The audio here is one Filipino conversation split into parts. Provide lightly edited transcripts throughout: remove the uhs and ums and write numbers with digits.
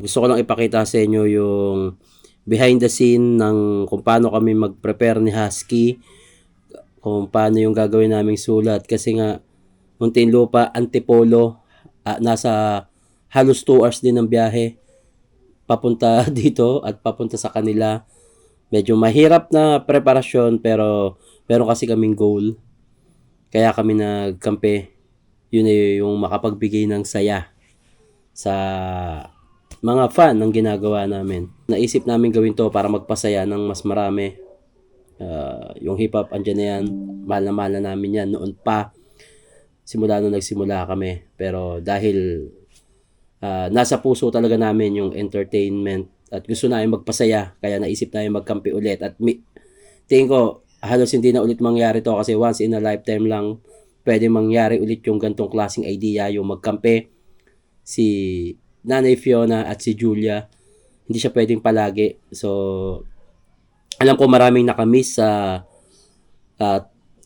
Gusto ko lang ipakita sa inyo yung behind the scene ng kung paano kami mag-prepare ni Husky, kung paano yung gagawin naming sulat. Kasi nga, Muntinlupa, Antipolo, nasa halos 2 hours din ng biyahe papunta dito at papunta sa kanila. Medyo mahirap na preparasyon pero meron kasi kaming goal. Kaya kami nagkampe. Yun ay yung makapagbigay ng saya sa mga fan ng ginagawa namin. Naisip namin gawin to para magpasaya ng mas marami. Yung hip-hop, andyan na yan. Mahal na namin yan noon pa. Simula nung nagsimula kami. Pero dahil nasa puso talaga namin yung entertainment at gusto namin magpasaya, kaya naisip namin magkampi ulit. At tingin ko, halos hindi na ulit mangyari to kasi once in a lifetime lang pwede mangyari ulit yung gantong klaseng idea, yung magkampi. Si Nanay Fiona at si Julia, hindi siya pwedeng palagi. So, alam ko maraming nakamiss sa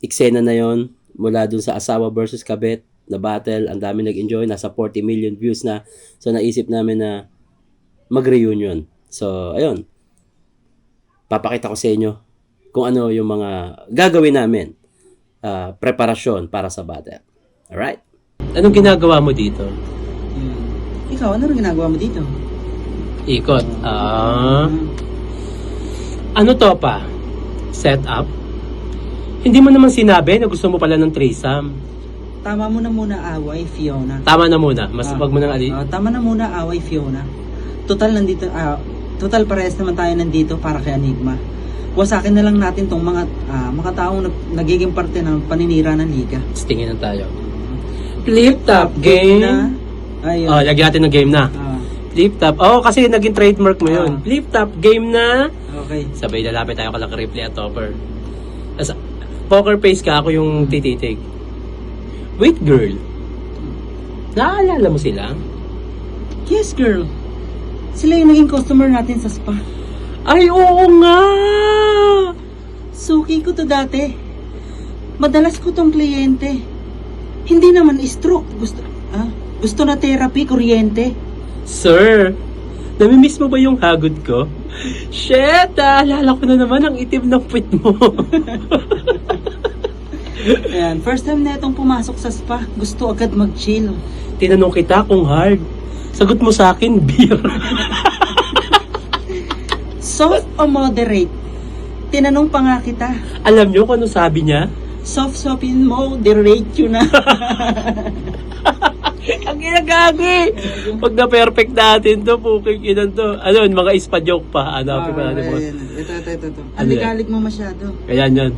eksena na yon mula dun sa Asawa versus Kabit na battle. Ang dami nag-enjoy, nasa 40 million views na. So, naisip namin na mag-reunion. So, ayun. Papakita ko sa inyo kung ano yung mga gagawin namin. Preparasyon para sa battle. Alright? Anong ginagawa mo dito? Ikaw, ano ginagawa mo dito? Ikot. Ano to pa? Set up? Hindi mo naman sinabi na gusto mo pala ng threesome. Tama mo na muna away, Fiona. Tama na muna. Mas wag mo nang Tama na muna away, Fiona. Total nandito, total parehas naman tayo nandito para kay Enigma. Wasakin na lang natin tong mga taong nagiging parte ng paninira ng liga. Tingin na tayo. Flip top game. Ayun. Lagyan natin ng game na. Flip top. Kasi naging trademark mo yun. Flip top game na. Okay. Sabay lalapit tayo kala Ripley at Topper. As poker face ka, ako yung tititig. Wait, girl. Naalala mo sila? Yes, girl. Sila yung naging customer natin sa spa. Ay, oo nga! Suki ko to dati. Madalas ko tong kliyente. Hindi naman stroke. Gusto na therapy, kuryente. Sir, namimiss mo ba yung hagod ko? Shit, naalala ko na naman ang itim ng puwit mo. Ayan, first time na itong pumasok sa spa. Gusto agad mag-chill. Tinanong kita kung hard. Sagot mo sa akin, beer. Soft o moderate? Tinanong pa nga kita. Alam nyo kung ano sabi niya? Soft-softin mo, moderate yun na. Ang ginagagi! Pag na-perfect natin to, puking inan to. Ano yun, mga ispa-joke pa. Hanapin pa natin mo. Ito. Ang ligalig mo masyado. Ayan yan.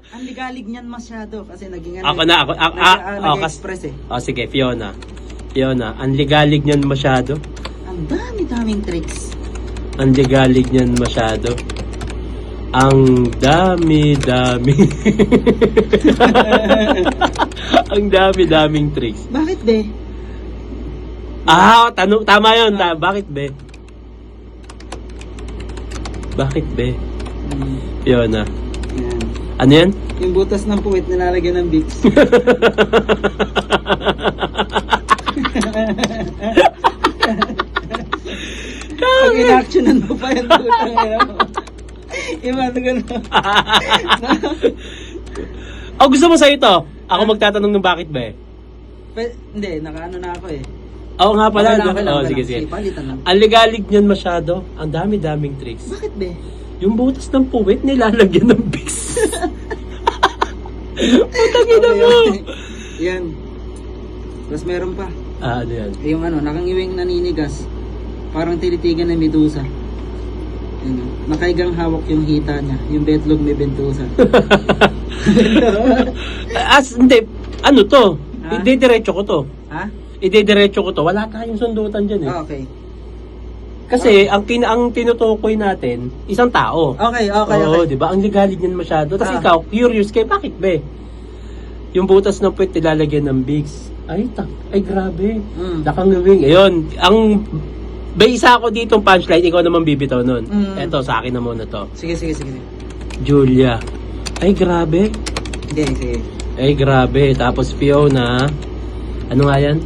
Ang ligalig niyan masyado kasi naging Ako, nag-express eh. Sige, Fiona. Ang ligalig niyan masyado. Ang dami-daming tricks. Ang ligalig niyan masyado. Ang dami-dami. Ang dami-daming tricks. Bakit be? Tama yun. Bakit be? Bakit be? Fiona. Yan. Ano yan? Yung butas ng puwit nilalagyan ng Vicks. Pag in-actionan mo pa yung butang ngayon. Iba na gano'n. Gusto mo sa ito? Ako magtatanong ng bakit ba Hindi, nakaano na ako eh. Oo nga pala. Okay lang. Sige. Palitan lang. Ang ligalig niyan masyado. Ang dami-daming tricks. Bakit be? Yung butas ng puwit nilalagyan ng Vicks. Putang ina mo. Yan. Tapos meron pa. Ano yan? Yung nakangiwing naninigas. Parang tinitigan ng medusa. Yan. Nakaigang hawak yung hita niya. Yung betlog may bentusa. Hindi. Ano to? Ide-diretso ko to. Ha? Ide-diretso ko to. Wala tayong sundutan dyan eh. Okay. Kasi ang tinutukoy natin, isang tao. Okay. Oo, di ba? Ang ligalig niyan masyado. Tapos ikaw, curious kay bakit ba? Yung butas ng puwet nilalagyan ng Vicks. Ay, grabe. Nakangiwing. Ayun, isa ako ditong punchline, ikaw naman bibitaw nun. Eto, sa akin na muna to. Sige. Julia. Ay, grabe. Sige. Ay, grabe. Tapos Fiona. Ano nga yan?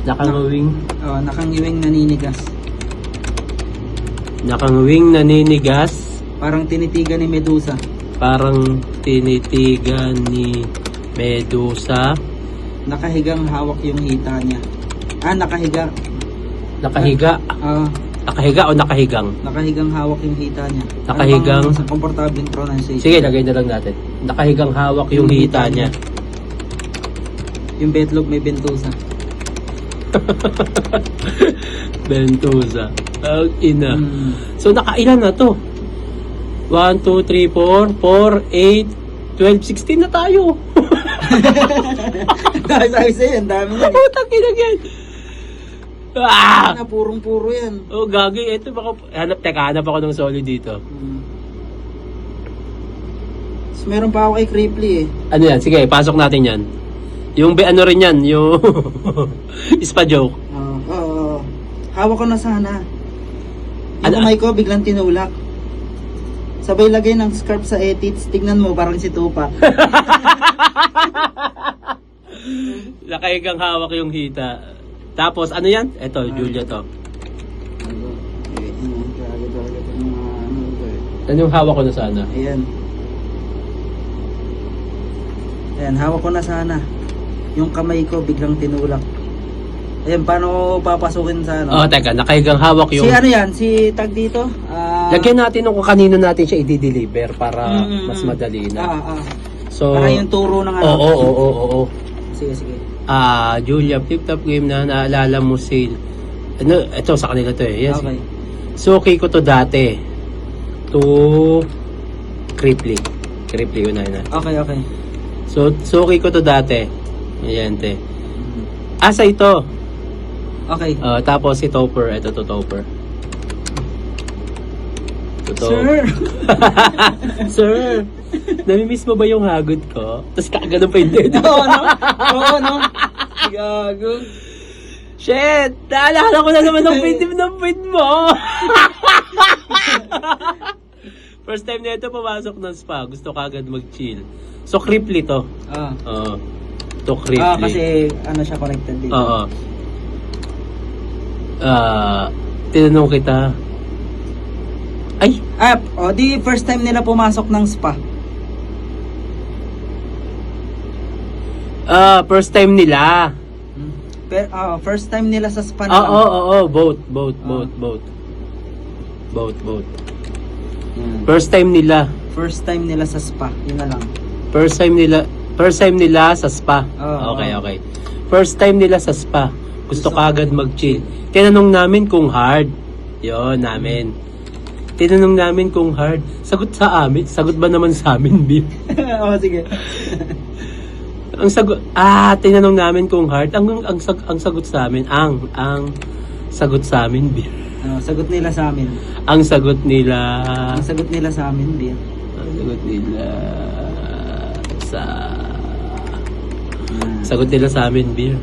Nakangawing. Nakangiwing naninigas. Nakangawing naninigas. Parang tinitigan ni Medusa. Parang tinitigan ni Medusa. Nakahigang hawak yung hita niya. Nakahiga. Nakahiga. Nakahiga o nakahigang? Nakahigang hawak yung hita niya. Nakahigang. Sa komportableng pronunciation. Sige, lagay na lang natin. Nakahigang hawak yung hita niya. Yung betlog may bentusa. Bentusa. Ang ina. So, nakailan na to? 1, 2, 3, 4, 4, 8, 12, 16 na tayo. Sabi sa'yo, ang dami na. Putang ina yan. Na purong-puro yan. Oh, gagi. Ito baka, hanap ako ng solid dito. So, meron pa ako kay Cripply eh. Ano yan? Sige, pasok natin yan. Yung ano rin yan, yung ispa joke. Hawak ko na sana. Yung Ano? kamay ko biglang tinulak. Sabay lagay ng scarf sa etits. Tignan mo, parang si Tupac. Nakahigang hawak yung hita. Tapos, ano yan? Ito, Julia to. Ano yung hawak ko na sana? Ayan. Ayan, hawak ko na sana. Yung kamay ko biglang tinulak. Ayan, paano papasukin sa ano? Oh, teka, nakahigang hawak yung... Si ano yan? Si tag dito? Lagyan natin kung kanino natin siya i-deliver para mas madali na. So, para yung turo ng ano? Oo. Sige. Julia, flip-top game na naalala mo si... Ano, ito sa kanila to eh. Yes. Okay. Suki ko to dati. To... Cripply. Cripply, unahin na. Okay. So, suki ko to dati. Ayan, te. Asa ito? Okay. Tapos si Topper. Ito to Topper. Sir! Sir! Namimiss mo ba yung hagod ko? Tapos kakaganon pa yung dedo. Oo, no? Gago. Shit! Naalala ko na naman ang pin mo! First time na ito pumasok ng spa. Gusto kagad mag-chill. So, Cripply to. To Cripply. Kasi ano siya connected dito. Oo. Tinanong kita. Ay! Di first time nila pumasok ng spa. First time nila. First time nila sa spa na Oo. Both. First time nila. First time nila sa spa. Yun na lang. First time nila sa spa. Okay. First time nila sa spa. Gusto kagad mag-chill. Tinanong namin kung hard. Yun, namin. Tinanong namin kung hard. Sagot sa amin. Sagot ba naman sa amin, Bim? Sige. Ang sagot, tinanong namin kung hard. Ang sagot sa amin, ang sagot sa amin, Bim. Sagot nila sa amin. Ang sagot nila sa amin, Bim. Sagot nila sa amin, beer.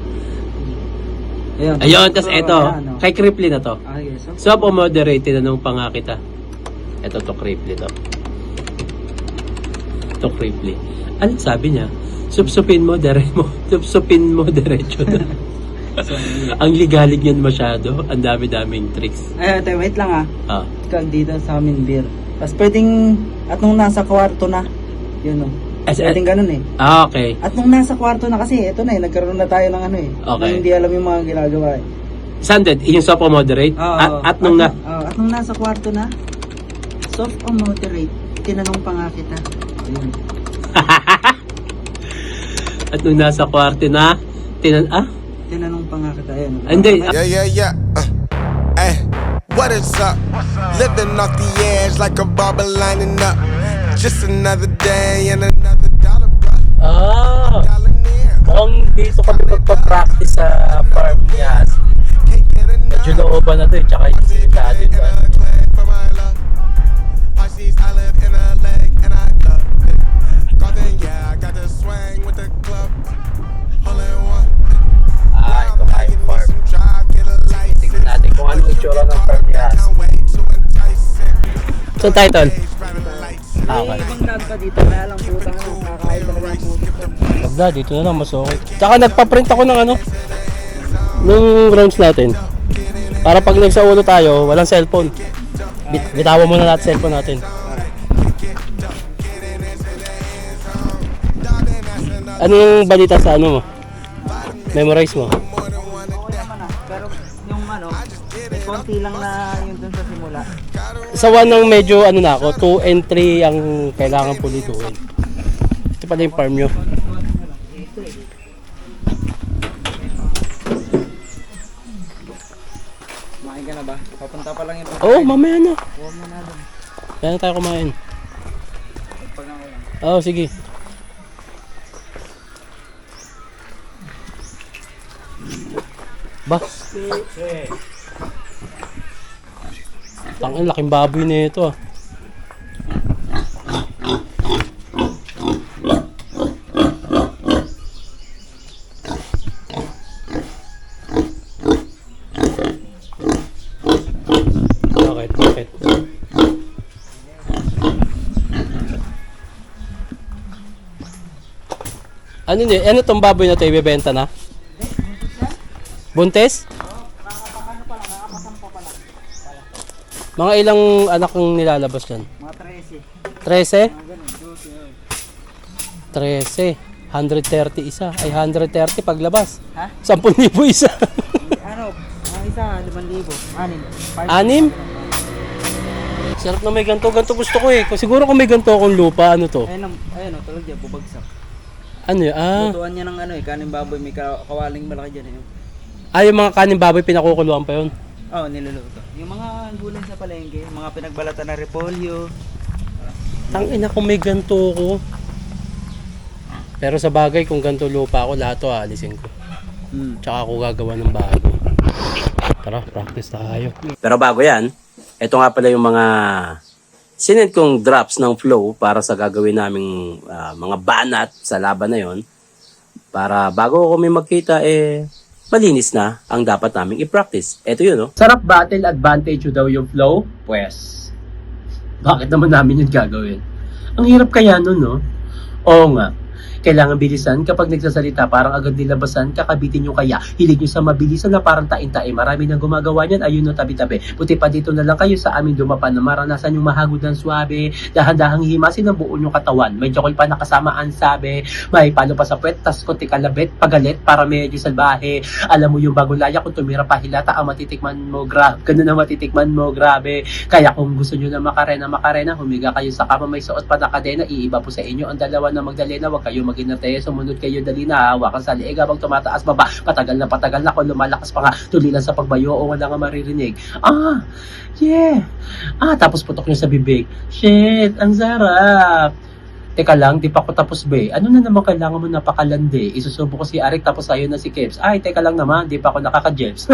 Ayun. Tas eto, kay Cripply na to. Yes. So, moderate, tinanong pa nga kita. Eto to Cripply to. To Cripply. Ano sabi niya? Supsupin mo diretso na. Ang ligalig yan masyado. Ang dami-daming tricks. Wait lang Kag dito sa amin, beer. Tapos pwedeng, at nung nasa kwarto na, yun pwedeng ganun eh. Okay. At nung nasa kwarto na kasi, ito na nagkaroon na tayo ng ano eh. Okay. Na hindi alam yung mga ginagawa eh. Sanded, yung soft o moderate? At nung nasa kwarto na, soft o moderate, tinanong pa nga kita. Ayun. At nung nasa kwarto na, tinanong pa nga kita. Ayun. Hindi. Yeah. What is up? Living off the edge like a barber lining up. Just another day and another dollar, bro. Dollar near. Mukhang dito kami magpa-practice sa farm niya. Medyo looban na to tsaka yung sitado ba. Ito nga yung farm. Tingnan natin kung anong itsura ng farm niya. So title? May ibang dad pa dito, kaya lang putang nakakain talaga yung puto. Wag na, dito na lang mas okay. Tsaka nagpa-print ako ng ano? nung rounds natin. Para pag nagsaulo tayo, walang cellphone. Bitawan muna natin cellphone natin. Anong balita sa ano mo? Memorize mo? Okay naman pero yung may konti lang na yun dun sa simula. Sa 1 ng medyo ano na ako, 2 and 3 ang kailangan pulituin. Ito pala yung farm nyo. Kumain ka na ba? Papunta pa lang yung Oo, mamaya na. Huwag mo na dun. Kaya na tayo kumain. Pag na lang. Oo, sige. Ba? Tangin, laking baboy na ito ah. Bakit? Ano niya? Ano tong baboy na ito? Ibebenta na? Buntes? Mga ilang anak ang nilalabas dyan? Mga 13. 13? 13. 130 isa. Ay, 130 paglabas. Ha? 10,000 isa. Mga isa, 5,000. 6. 6? Sarap na may ganto. Ganto gusto ko eh. Siguro kung may ganto akong lupa, ano to? Ayun, tulad dyan, bubagsak. Ano yun? Lutuan niya ng kaning baboy, may kawaling malaki dyan Yung mga kanin baboy, pinakukuluan pa yun. Oo, niluluto. Yung mga gulay sa palengke, mga pinagbalatan na repolyo. Tangina kung may ganto ko. Pero sa bagay, kung ganto lupa ako, lahat to aalisin ko. Tsaka ako gagawa ng bago. Tara, practice tayo. Pero bago yan, ito nga pala yung mga sinend kong drops ng flow para sa gagawin naming mga banat sa laban na yon. Para bago kami magkita, malinis na ang dapat naming i-practice. Ito yun, no? Sarap battle advantage daw yung flow? Pwes, bakit naman namin yun gagawin? Ang hirap kaya nun, no? Oo nga. Kailangan bilisan kapag nagsasalita, parang agad nilabasan, kakabitin nyo kaya. Hilig nyo sa mabilisan na parang tain-tae. Marami nang gumagawa niyan, ayun no, tabi-tabi. Buti pa dito na lang kayo sa amin dumapan na maranasan yung mahagod ng swabe. Dahan-dahang himasin ang buo nyong katawan. May jokoy pa nakasama ang sabi. May palo pa sa puwet, tas konti kalabit, pagalit, para medyo salbahe. Alam mo yung bagong laya, kung tumira pa hilata, ang matitikman mo, ganun ang matitikman mo, grabe. Kaya kung gusto nyo na makarena, humiga kayo sa kama, may suot pa na kadena, iiba po sa inyo ang dalawa na magdalena, wag kayo maginarte, sumunod kayo dali na, hawakan sa liig habang tumataas baba, patagal na kung lumalakas pa nga, tulilan sa pagbayo o wala nga maririnig. Tapos putok nyo sa bibig, shit, ang sarap. Teka lang, di pa ako tapos be. Ano na naman kailangan mo napakalandi? Isusubo ko si Arik tapos ayun na si Kebs. Ay, teka lang naman, di pa ako nakaka-Jebs.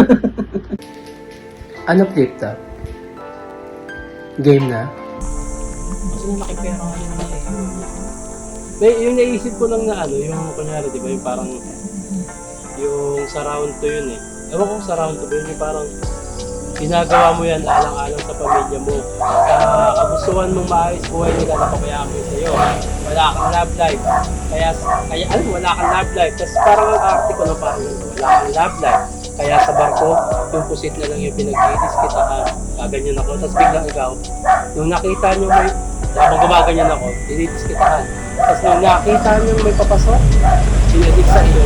Ano flip ta? Game na? Mas lumaki pera nga yun Yung naisip ko lang na yung kunyari, di ba, yung parang, yung sa round 2 yun eh. Ewan ko sa round 2 ba yun, yung parang, ginagawa mo yan alang-alang sa pamilya mo. Kagustuhan mong maayos buhay nila, napabayaan mo yun sa'yo. Wala kang love life. Wala kang love life. Tapos parang ang article na parang wala kang love life. Kaya sa barko, yung pusit na lang yung pinag-iis kita ka. Gaganyan ako. Tapos biglang ikaw, nung nakita nyo may, habang gumaganyan ako, dinitis kita ka. Tapos nung nakita nyo may papasok, sinadig sa iyo.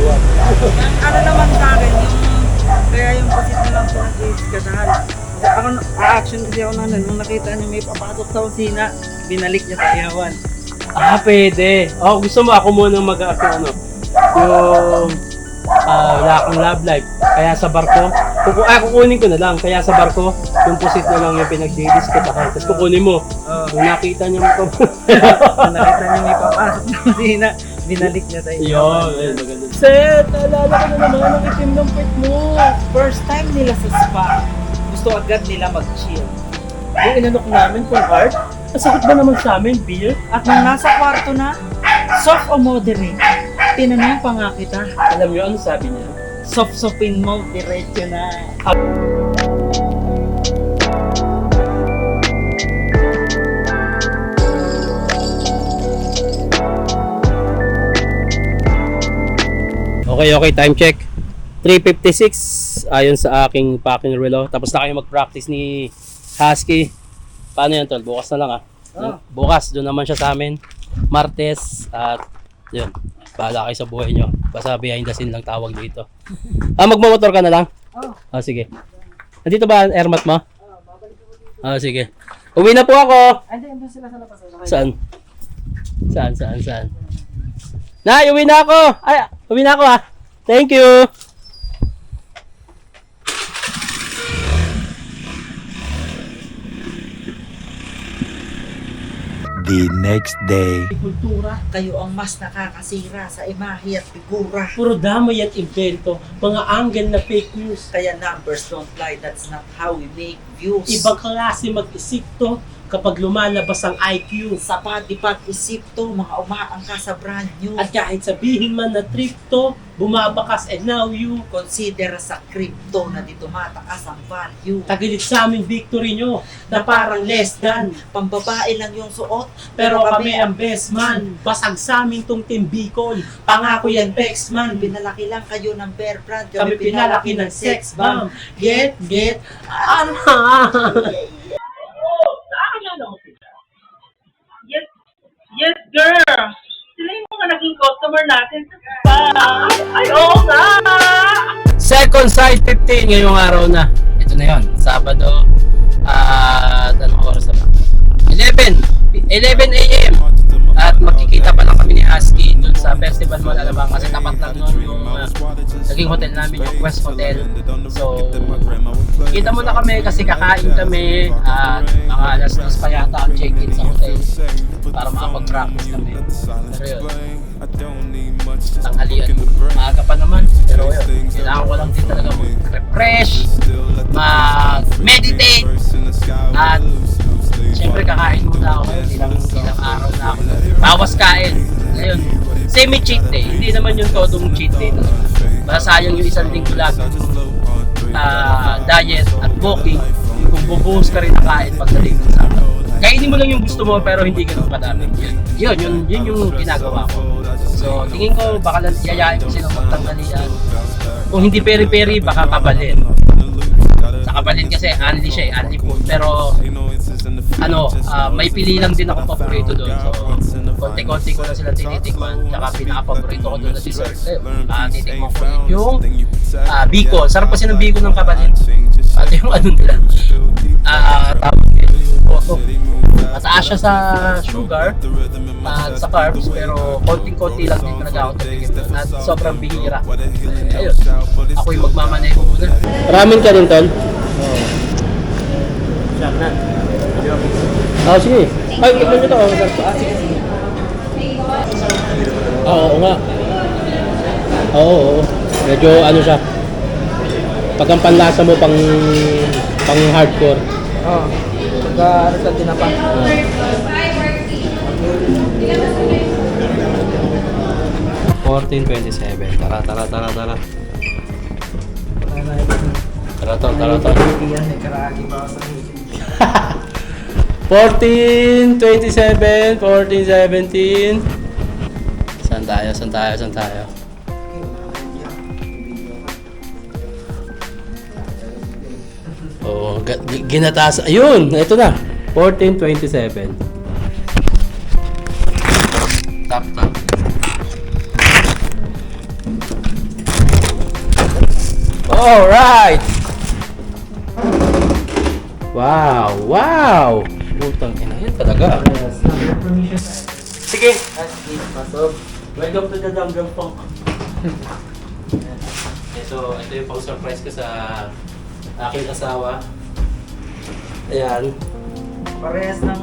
Ano naman sa akin, kaya yung pasit na lang po nag-iiskadahan. Ako, a-action kasi ako nung nakita niyo may papasok sa kusina, binalik niya sa iyawan. Pwede. Gusto mo ako muna mag-act yung wala akong love life. Kaya sa barko, kukunin ko na lang. Kaya sa barko, yung pusit na lang yung pinag-dilis ko. Tapos kukunin mo. Kung nakita niyo may papasok sa kusina, binalik niya sa iyawan. Maganda. Seth, naalala ko na naman ang itim ng pet mo. First time nila sa spa, gusto agad nila mag-chill. Yung inanok namin kung hard, masakit ba naman sa amin, beer? At nung nasa kwarto na, soft o moderate, tinanong pa nga kita. Alam niyo ano sabi niya? Soft-sopin mo, diretso na. Okay, time check. 3:56. ayon sa aking packing relo. Tapos na kayo mag-practice ni Husky. Paano yan, tol? Bukas na lang Bukas, doon naman siya sa amin. Martes at yun. Bahala kayo sa buhay nyo. Basta behind the scene lang tawag dito. Magmamotor ka na lang? Sige. Nandito ba ang airmat mo? Sige. Uwi na po ako. Andun sila sa labas. Saan? Saan? Nay, uwi na ako. Ay, uwi na ako Thank you. The next day. Kultura, kayo ang mas nakakasira sa imahe at figura. Puro damay at invento, mga angle na fake news. Kaya numbers don't lie, that's not how we make views. Ibang klase mag-isip to kapag lumalabas ang IQ. Sa pati pag-isip to, mga umaangka sa brand new. At kahit sabihin man na trip to, bumabakas and now you. Consider sa crypto na di tumataas ang value. Tagilit sa aming victory nyo na parang less than. Pambabae lang yung suot, Pero kami ang best man. Basag sa amin tong Team Bicol. Pangako yan, best man. pinalaki lang kayo ng bear brand. Kami pinalaki ng sex bomb. Get, ano? Yes, girl! Sila yung mga naging customer natin sa spa. Ay, oo nga! Second side 15 ngayong araw na. Ito na yon, Sabado. Anong oras na ba? 11 a.m. At makikita pa lang kami ni Husky dun sa Festival Mall Alabang kasi tapat lang nun yung naging hotel namin, yung West Hotel. So, kita mo na kami kasi kakain kami at mga alas 2 pa yata ang check-in sa hotel para makapag-practice kami. Pero yun, tanghalian. Maaga pa naman. Pero yun, kailangan ko lang din talaga mag-refresh, mag-meditate, at siyempre kakain muna ako ngayon, ilang araw na ako. Bawas kain. Ngayon, semi-cheat day. Hindi naman yung todong cheat day talaga. Basta sayang yung isang linggo lang diet at walking kung bubuhos ka rin na kain pagdating sa araw. Kainin mo lang yung gusto mo pero hindi ganun kadami. Yun yung ginagawa ko. So, tingin ko baka yayain ko silang magtanggalian. Kung hindi peri-peri, baka kabalin. Sa kabalin kasi only siya only food. Pero may pili lang din ako paborito doon. So, konti-konti ko na sila tinitikman. Tsaka pinaka-paborito ko doon na dessert. Titikman ko yung biko. Sarap kasi ng biko ng kabalin. At yung nila. Tawag yung boto. Mataas siya sa sugar at sa carbs, pero konting-konti lang din talaga ako tumigil doon. At sobrang bihira. Ayun, ako yung magmamaneho muna. Ramen ka rin, Tol? Oo. Sarap na. Sige. Ay, tignan nyo ito. Sige. Oo nga. Oo. Medyo ano siya. Pag ang panlasa mo pang hardcore. Oo. Pagka sa tinapa. 14:27. Tara. Tara. Yan, may karagi ba sa 14:27, 14:17. Saan tayo? Oh, ginataas. Ayun, ito na. 14:27. Tap. All right. Wow. Putang ina yan talaga. Sige. Welcome to the Dumdum Funk. Ito yung pang surprise ko sa aking asawa. Ayan. Parehas ng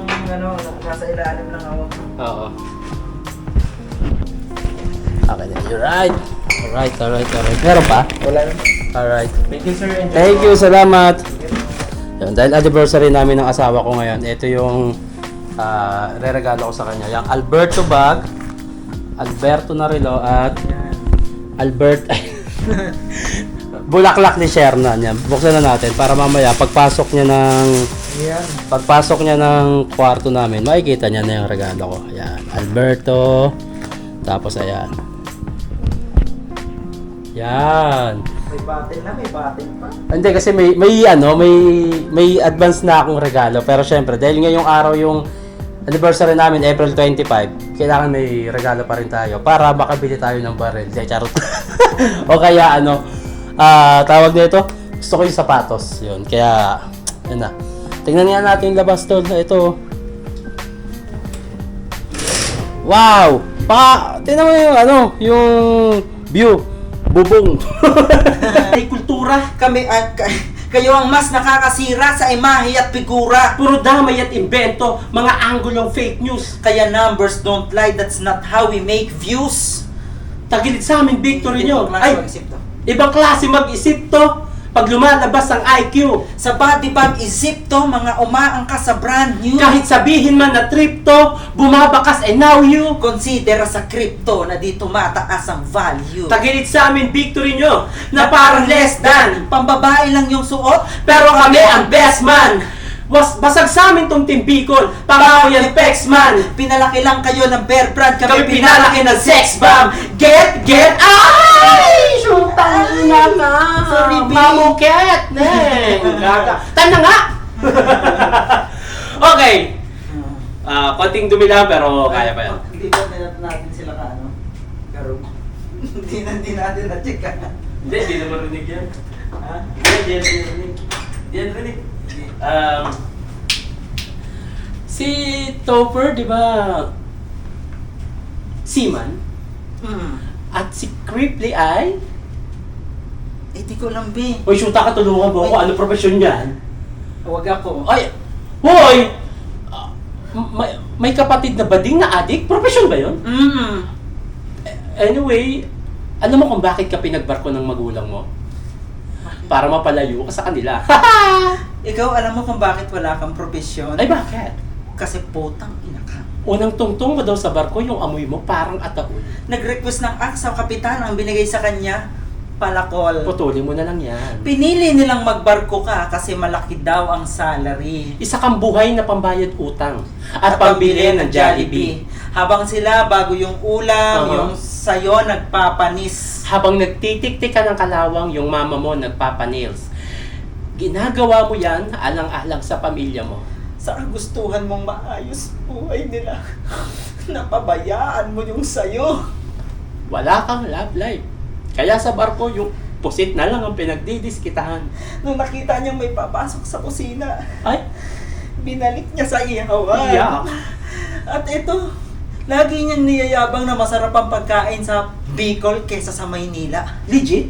nasa ilalim lang ako. Oo. Okay then. You're right. Alright. Meron pa? Wala na. Alright. Thank you, sir. Thank you, salamat. Yun, dahil anniversary namin ng asawa ko ngayon, ito yung re-regalo ko sa kanya. Yung Alberto bag, Alberto na relo, at bulaklak ni Sherna niya. Buksan na natin para mamaya pagpasok niya ng kwarto namin, makikita niya na yung regalo ko. Ayan, Alberto. Tapos ayan. Yan. May battle na, may battle pa. Hindi kasi may advance na akong regalo, pero syempre dahil ngayong araw yung anniversary namin, April 25, kailangan may regalo pa rin tayo para makabili tayo ng baril. Di, charot. O kaya tawag nito, gusto ko yung sapatos. Yun, kaya yun na. Tingnan nga natin yung labas tol. Ito. Wow! Tingnan mo yung yung view. Bubong. Ay, kultura. Kayo ang mas nakakasira sa imahe at figura. Puro damay at invento, mga anggulong fake news. Kaya numbers don't lie, that's not how we make views. Tagilid sa amin, victory nyo. Ay, Ay, ibang klase mag-isip to. Pag lumalabas ang IQ. sa body bag isip to, mga umaangkas sa brand new. Kahit sabihin man na trip to, bumabakas and now you. Consider sa crypto na di tumataas ang value. Tagilid sa amin, victory nyo, na parang less than. Pambabae lang yung suot, Pero kami ang best man. Basag sa amin tong Team Bicol. Pangako yan, Pex man. pinalaki lang kayo ng bear brand, Kami pinalaki ng sex bomb. Get! Ay! Shootang ina na. Sorry, B. Mamuket! Neng! Tanda nga! Okay. Konting dumi lang pero kaya pa yan. Hindi ba natin sila Garog? Hindi natin na-check Hindi naman rinig yan. Hindi rinig. Si Topper, di ba? Seaman. At si Cripply ay... di ko lang, B. Hoy, shoota ka, tulungan mo ako. Ano profesyon yan? Huwag ako. Ay! Hoy! May kapatid na bading na adik? Profesyon ba yun? Anyway, alam mo kung bakit ka pinagbarko ng magulang mo? Para mapalayo ka sa kanila. Ikaw, alam mo kung bakit wala kang profesyon? Ay, bakit? Kasi putang ina ka. Unang tungtong mo daw sa barko, yung amoy mo parang ataol. Nag-request ng axe sa kapitan, ang binigay sa kanya, palakol. Putulin mo na lang yan. Pinili nilang magbarko ka kasi malaki daw ang salary. Isa kang buhay na pambayad utang at pambili ng Jollibee. Habang sila, bago yung ulam, yung sayo, nagpapanis. Habang nagtitik-tik ka ng kalawang, yung mama mo nagpapanils. Ginagawa mo yan alang-alang sa pamilya mo. Sa kagustuhan mong maayos buhay nila, napabayaan mo yung sayo. Wala kang love life. Kaya sa barko, yung pusit na lang ang pinagdidiskitahan. Nung nakita niyang may papasok sa kusina, Ay, binalik niya sa ihawan. iyak. At ito, lagi niyang niyayabang na masarap ang pagkain sa Bicol kesa sa Maynila. Legit?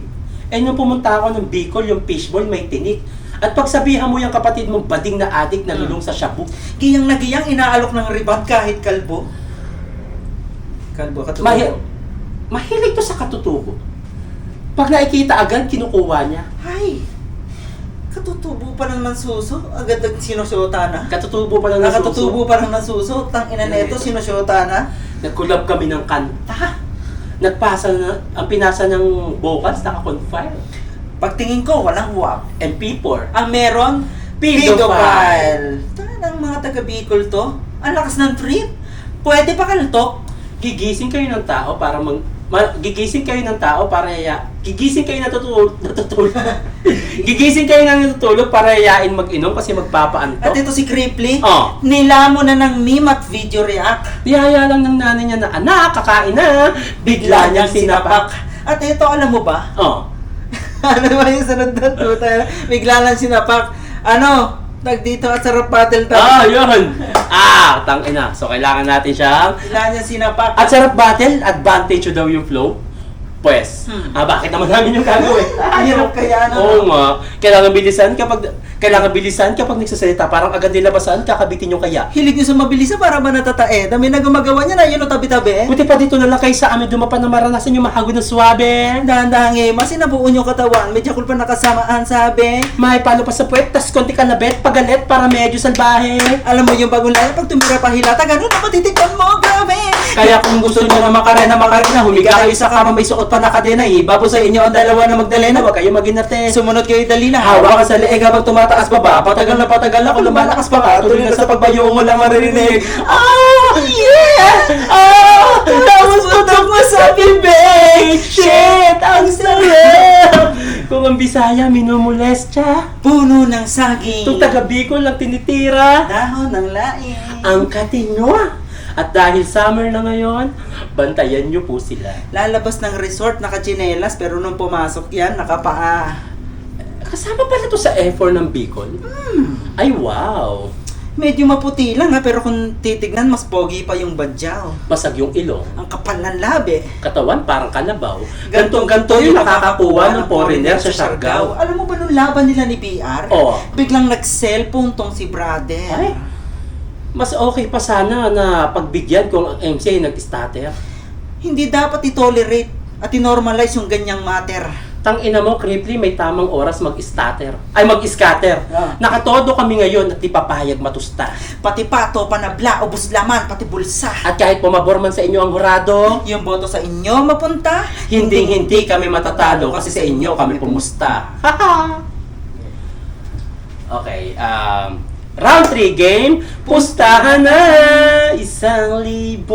Eh, nung pumunta ako ng Bicol, yung fishball may tinik. At pagsabihan mo yung kapatid mong bading na adik na lulong sa shabu. Giyang na giyang inaalok ng ribat kahit kalbo. Kalbo, katutubo. Mahilig to sa katutubo. Pag nakikita agad, kinukuha niya. Ay! Katutubo pa lang ng suso, agad sinusyota na. Katutubo pa lang ng Nakatutubo suso. pa lang ng suso, tang ina neto, sinusyota na. Nag-collab kami ng kanta. Nagpasa na, ang pinasa ng vocals, naka-confile. Pagtingin ko, walang WAP. MP4. Ang meron, Pedophile. Tanang mga taga Bicol to. Ang lakas ng trip. Pwede pa kaltok. Gigising kayo ng tao para gigising kayo ng tao para gigising kayo natutulog. Gigising kayo ng natutulog para yayain mag-inom kasi magpapaantok. At ito si Cripply, Oh. nilamo na ng meme at video react. Niyaya lang ng nanay niya na, anak, kakain na. Bigla niyang sinapak. At ito, alam mo ba? Oh. Ano ba yung sunod na tuta? Bigla lang sinapak. Ano? Tag dito at sarap battle tayo. Yun. Tangina. So, kailangan natin siyang Bigla niya sinapak. at sarap battle, advantage daw yung flow. Pues, bakit naman namin yung gagawin? Hirap kaya na. Oo nga. Kailangan bilisan kapag nagsasalita. Parang agad nilabasan, kakabitin yung kaya. Hilig niyo sa mabilisan para ba natatae? Dami na gumagawa niya na yun o tabi-tabi. Buti pa dito na lang kayo sa amin dumapan na maranasan yung mahagod ng swabe. Dahan-dahan mas sinabuon yung katawan. Medyo cool pa nakasamaan, sabi. May palo pa sa puwet, tas konti kalabet, pagalit para medyo salbahe. Alam mo yung bagong layan, pag tumira pa hilata, ganun na matitikpan mo, grabe. Kaya kung gusto nyo na makarena, humiga kayo sa kama, may suot pa na kadena. Ibabo sa inyo ang dalawa na magdalena, wag kayo maginarte. Sumunod kayo dalila. Hawakan sa leeg habang tumataas baba. Patagal na kung lumalakas pa ka. Tuloy na sa pagbayo mo lang maririnig. Yeah! Tapos tutok mo sa bibig. Shit! Ang sarap! Kung ang Bisaya minumulestya, Puno ng saging. itong taga Bicol lang tinitira. Dahon ng laing. Ang katino. At dahil summer na ngayon, bantayan nyo po sila. Lalabas ng resort naka-chinelas pero nung pumasok yan, nakapaa. Kasama pala to sa effort ng Bicol? Ay, wow. Medyo maputi lang ha, pero kung titignan, mas pogi pa yung badyaw. Basag yung ilong. Ang kapal ng labi. Katawan parang kalabaw. Gantong-ganto yung nakakakuha ng foreigner sa Siargao. Alam mo ba nung laban nila ni BR? Oo. Biglang nag-cellphone tong si brother. Ay, mas okay pa sana na pagbigyan kung ang MC ay nag-stutter. Hindi dapat i-tolerate at i-normalize yung ganyang matter. Tangina mo, Cripply, may tamang oras mag-stutter. Ay, mag-scatter. Ah. Nakatodo kami ngayon at di papayag matusta. Pati pato, panabla, ubos laman, pati bulsa. At kahit pumabor man sa inyo ang hurado, Yung boto sa inyo mapunta, hindi kami matatalo kasi sa inyo kami pumusta. Okay, round 3 game, pustahan na! 1,000,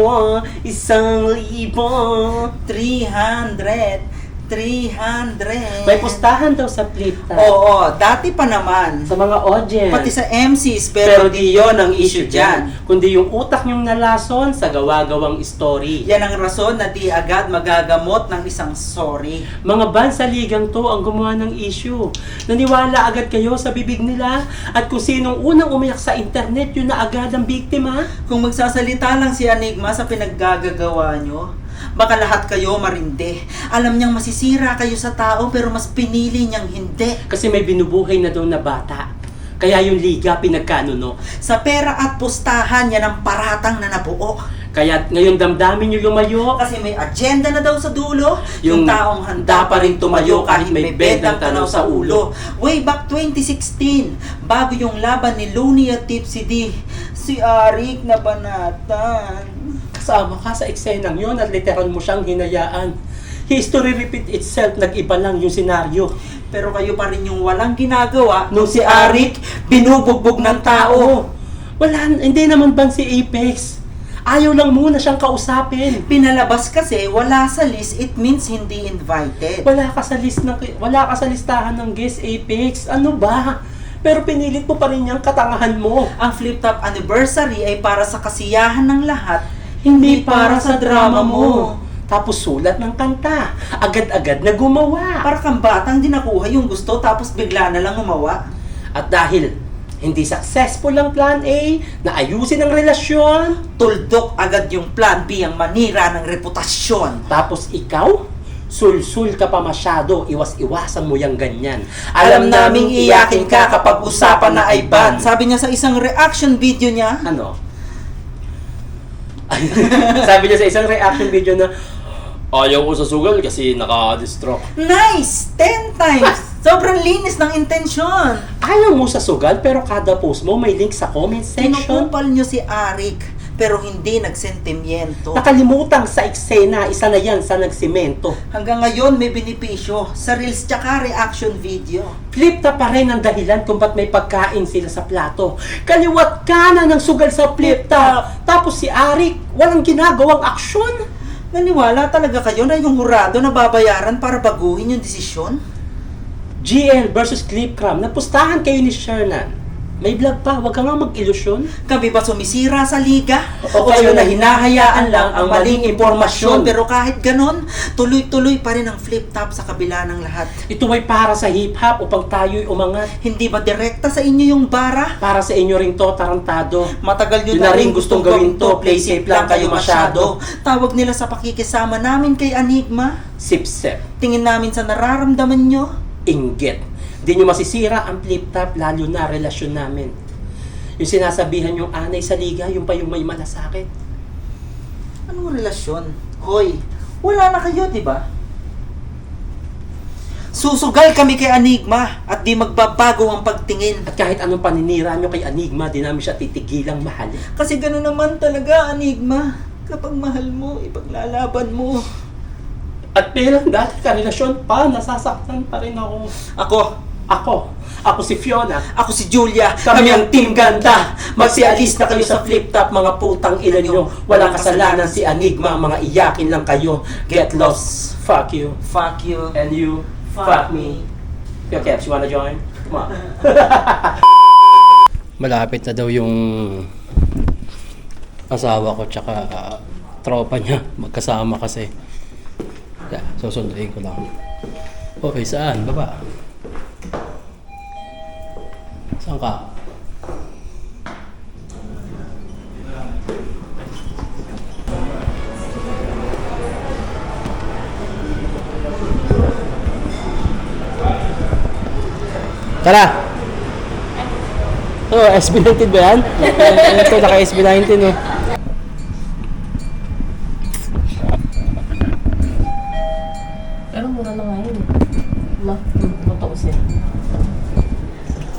1,000. 300. May pustahan daw sa Plita. Oo, dati pa naman. Sa mga audience. Pati sa MCs, pero di yon ang issue dyan. Kundi yung utak nyong nalason sa gawa-gawang story. Yan ang rason na di agad magagamot ng isang sorry. Mga bansaligang to ang gumawa ng issue. Naniwala agad kayo sa bibig nila at kung sinong unang umiyak sa internet, yun na agad ang biktima. Kung magsasalita lang si Enigma sa pinaggagawa nyo, baka lahat kayo marinde. Alam niyang masisira kayo sa tao pero mas pinili niyang hindi. Kasi may binubuhay na daw na bata. Kaya yung liga pinagkanuno. Sa pera at pustahan, yan ang paratang na nabuo. Kaya ngayon damdamin nyo lumayo. Kasi may agenda na daw sa dulo, Yung yung taong handa pa rin tumayo kahit may bedang tanaw sa ulo. Way back 2016, bago yung laban ni Looney at Tipsy D, si Arik na banatan. Kasama ka sa eksenang yun at literal mo siyang hinayaan. History repeat itself, nag-iba lang yung senaryo. Pero kayo pa rin yung walang ginagawa Nung si Arik, binubugbog ng tao. Wala, hindi naman ban si Apex. Ayaw lang muna siyang kausapin. Pinalabas kasi wala sa list, it means hindi invited. Wala ka sa listahan ng guest Apex. Ano ba? Pero pinilit mo pa rin yung katangahan mo. Ang Flip Top Anniversary ay para sa kasiyahan ng lahat, Hindi para sa drama mo. Tapos sulat ng kanta. Agad-agad na gumawa. Para kang batang di nakuha yung gusto tapos bigla na lang umawa. At dahil hindi successful ang plan A na ayusin ang relasyon, Tuldok agad yung plan B ang manira ng reputasyon. tapos ikaw, sul-sul ka pa masyado, iwas-iwasan mo yung ganyan. Alam naming iyakin ka kapag usapan na ay ban. Sabi niya sa isang reaction video niya, Ano? Sabi niya sa isang reaction video na, ayaw ko sa sugal kasi naka-distract. nice! 10 times! Sobrang linis ng intensyon. Ayaw mo sa sugal pero kada post mo may link sa comment section. Kinukupal niyo si Arik, pero hindi nagsentimiento. Nakalimutan sa eksena, isa na yan sa nagsimento. Hanggang ngayon may benepisyo sa Reels tsaka reaction video. Flip na pa rin ang dahilan kung ba't may pagkain sila sa plato. Kaliwat kanan ng sugal sa flip top. Tapos si Arik, walang ginagawang aksyon. Naniwala talaga kayo na yung hurado na babayaran para baguhin yung desisyon? GL versus Clipcram, napustahan kayo ni Shernan. May vlog pa, wag ka nga mag-ilusyon. Kami ba sumisira sa liga? O kayo na hinahayaan lang ang maling impormasyon? Pero kahit ganon, tuloy-tuloy pa rin ang flip top sa kabila ng lahat. Ito ay para sa hip-hop upang tayo'y umangat. Hindi ba direkta sa inyo yung bara? Para sa inyo rin to, tarantado. Matagal nyo Yun na rin gustong gawin to, play safe lang kayo masyado. Tawag nila sa pakikisama namin kay Enigma. Sip-sip, Tingin namin sa nararamdaman nyo. inggit. Di nyo masisira ang flip-top, lalo na relasyon namin. Yung sinasabihan yung anay sa liga, yung pa yung may malasakit. Anong relasyon? Hoy, wala na kayo, di ba? Susugal kami kay Enigma at di magbabago ang pagtingin. At kahit anong paninira nyo kay Enigma, di namin siya titigilang mahalin. Kasi gano'n naman talaga, Enigma. Kapag mahal mo, ipaglalaban mo. At bilang dati karelasyon pa, nasasaktan pa rin ako. Ako si Fiona. Ako si Julia. Kami ang Team Ganda. Magsialis na kayo sa flip-top, mga putang ina nyo. Walang kasalanan si Enigma, mga iyakin lang kayo. Get lost. Fuck you. Fuck you. And you, fuck me. Kuya Keps, you wanna join? Come on. Malapit na daw yung asawa ko tsaka tropa niya. Magkasama kasi. Yeah, susunduin ko lang. Okay, saan? Baba. Saan ka? Tara! Oh, SB19 ba yan? Ito, naka SB19 oh. Pero mura na nga yun. Mataos yan.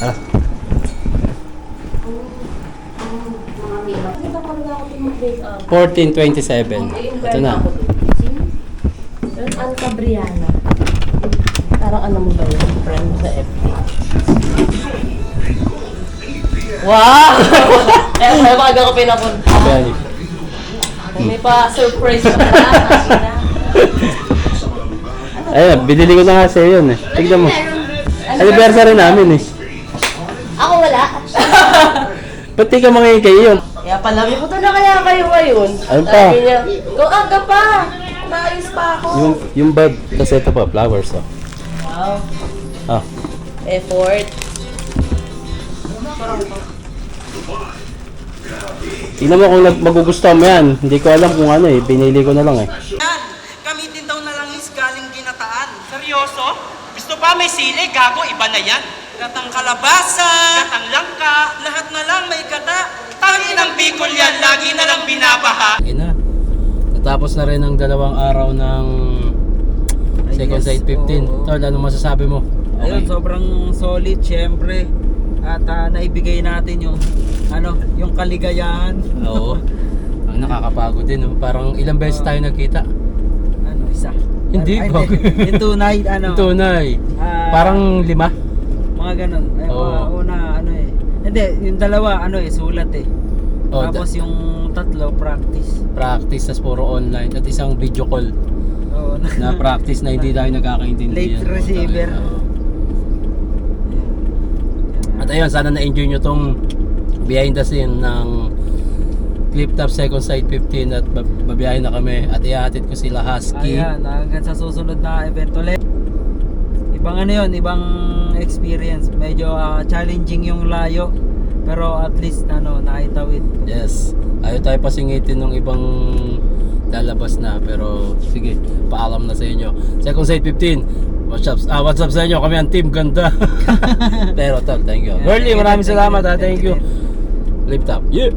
Tara. Nakita ko na ako tumag-break up. 1427. Ito na. Pero Anka Brianna. Parang ano mo ba yun? Friend mo sa FB. Wow! Eh, may baga ko pinapunta. Ayan. May pa-surprise pa pala. Ayun, binili ko na nga sa'yo yun eh. Tignan mo. Anniversary namin eh. Ako wala. Ba't di ka mangingkay yun? Kaya pala, may puto na kaya kayo ngayon. Ano pa? Sabi niya, kung aga pa. Naayos pa ako. Yung bud, kasi ito pa, flowers oh. Wow. Ah, Effort. tingnan mo kung magugustuhan mo yan. Hindi ko alam kung ano eh. Binili ko na lang eh. Yan! Gamitin daw na lang is galing ginataan. Seryoso? Gusto pa may sili? Gago, iba na yan. Gatang kalabasa, gatang langka, lahat na lang may gata. Tangi ng Bicol yan, lagi na lang binabaha. Okay na. Natapos na rin ang 2 araw ng Second Sight 15. Tol, ano masasabi mo? Ayun, sobrang solid syempre. At naibigay natin yung yung kaligayahan. Oo. Ang nakakapagod din. No? Parang ilang beses tayo nagkita. Isa. Hindi, Ay, bago. yung tunay, Tunay. Parang 5. mga ganun. Ay, Oo. mga una, hindi, yung dalawa, sulat eh. Oh, Tapos yung tatlo, practice. practice, tas puro online. At isang video call Oo. na practice na hindi tayo nagkakaintindihan. Late receiver. Oo. At ayun, sana na-enjoy nyo tong behind the scene ng Clip Top Second Sight 15 at babiyahin na kami at ihahatid ko sila Husky. Ayan, hanggang sa susunod na event ulit. Ibang ibang experience. Medyo challenging yung layo. Pero at least naitawid. Yes. Ayaw tayo pasingitin ng ibang lalabas na, pero sige, paalam na sa inyo. Second Sight 15. What's up sa inyo? Kami ang team ganda. Pero tol, thank you. Girlie, maraming salamat ha. Thank you. Clip Top. Yeah.